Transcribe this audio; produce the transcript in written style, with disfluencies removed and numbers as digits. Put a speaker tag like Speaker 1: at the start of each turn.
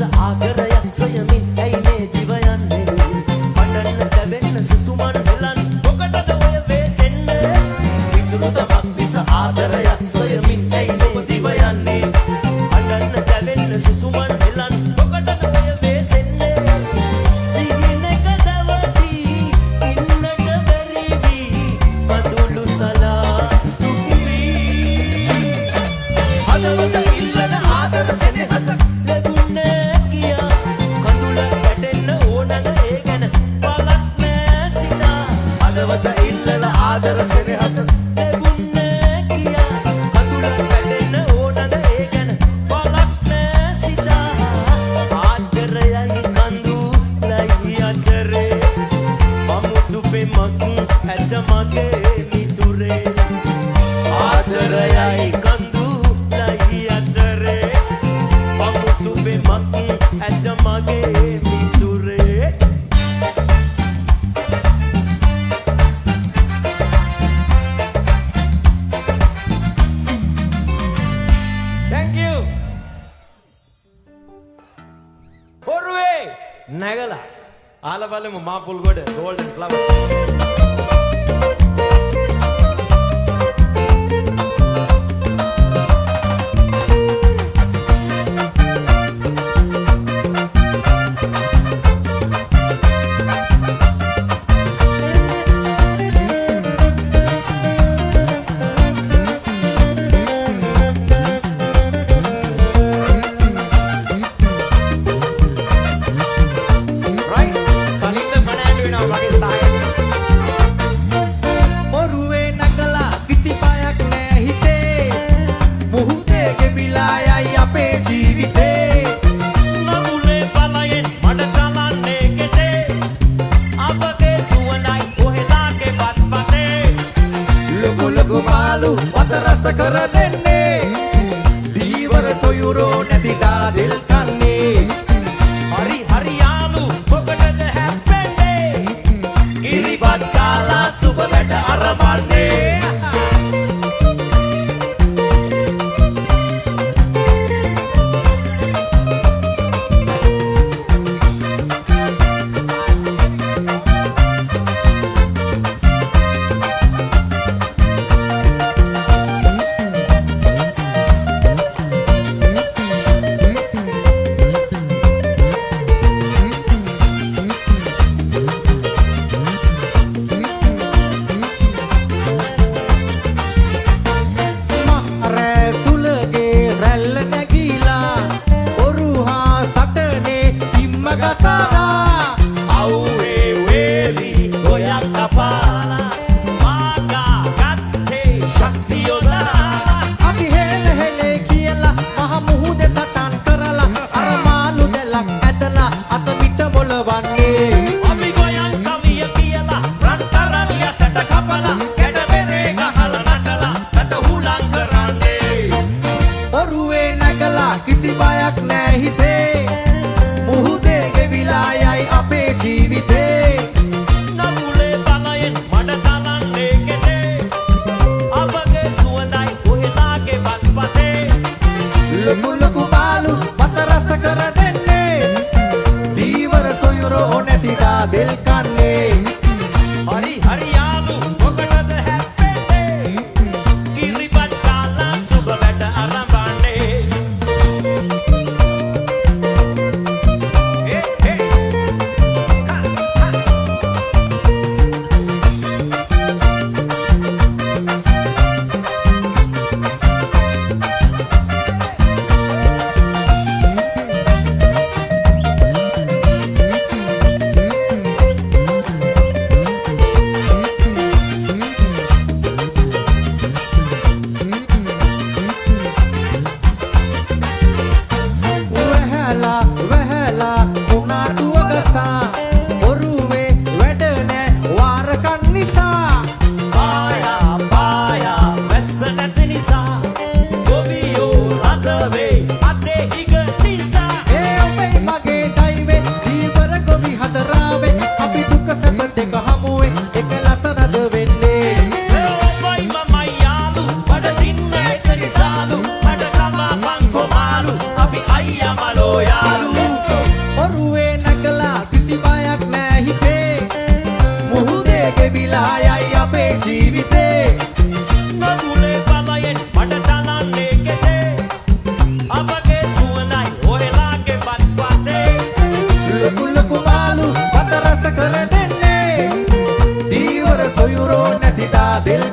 Speaker 1: ආදරයක් සොයමින් ඇයි මේ දිව යන්නේ පඩන්න දැවෙන්න සුසුමන් හෙලන් මොකටද ඔය වෙසෙන්නේ විදුරුතමක් විස ආදරයක් සොයමින් ඇයි මේ දිව යන්නේ පඩන්න දැවෙන්න සුසුමන් හෙලන් මොකටද ඔය වෙසෙන්නේ සිහිනක දවටි ඉන්නට බැරි වී මදුළු සලා දුක්වි හදවත ඉල්ලන ආදර සෙනෙහස ආදර සෙනෙහස ලැබුණේ කියා කඳුල වැටෙන්න ඕනද ඒ ගැන බලක් නෑ සිතා ආදරයයි කඳුලයි අතරේ අමුතු පෙමක් ඇත මගේ මිතුරේ ආදරයයි කඳුලයි අතරේ අමුතු පෙමක් ඇත මගේ මිතුරේ නැගලා ආල බලමු මාපුල්ගොඩ ගෝල්ඩන් ෆ්ලවර්ස් වතරස කර දෙන්නේ දීවර සොයුරෝ නැතිලා දිල් කන්නේ හරි හරි යාලු මොකටද හැප්පෙන්නේ කිරිබත් කාලා සුබ වැඩ අරවන්නේ කිසි බයක් නෑ හිතේ මුහුදේ ගෙවිලා යයි අපේ ජීවිතේ නමුලේ බලයෙන් මඩ තලන්නේ කෙටේ අපගේ සුවඳයි කොහෙලාගේ වත්පතේ ලොකු ලොකු බාලු මත රස කර දෙන්නේ දීවර සොයුරෝ නැතිලා දිල් කන්නේ හරි හරි යාලු මොකටද හැප්පෙන්නේ කිරිබත් කාලා සුබ වැඩ අරඹන්නේ Yalu
Speaker 2: ඔරුවේ නැගලා කිසි බයක් නෑ හිතේ මුහුදේ ගෙවිලා යයි අපේ ජීවිතේ
Speaker 3: නගුලේ බලයෙන් මට තනන්නේ කෙතේ අපගේ සුවඳයි ඔහෙලාගේ බත්පතේ
Speaker 2: ලොකු ලොකු මාළු බත රස කර දෙන්නේ දීවර සොයුරෝ නැතිදා දිල්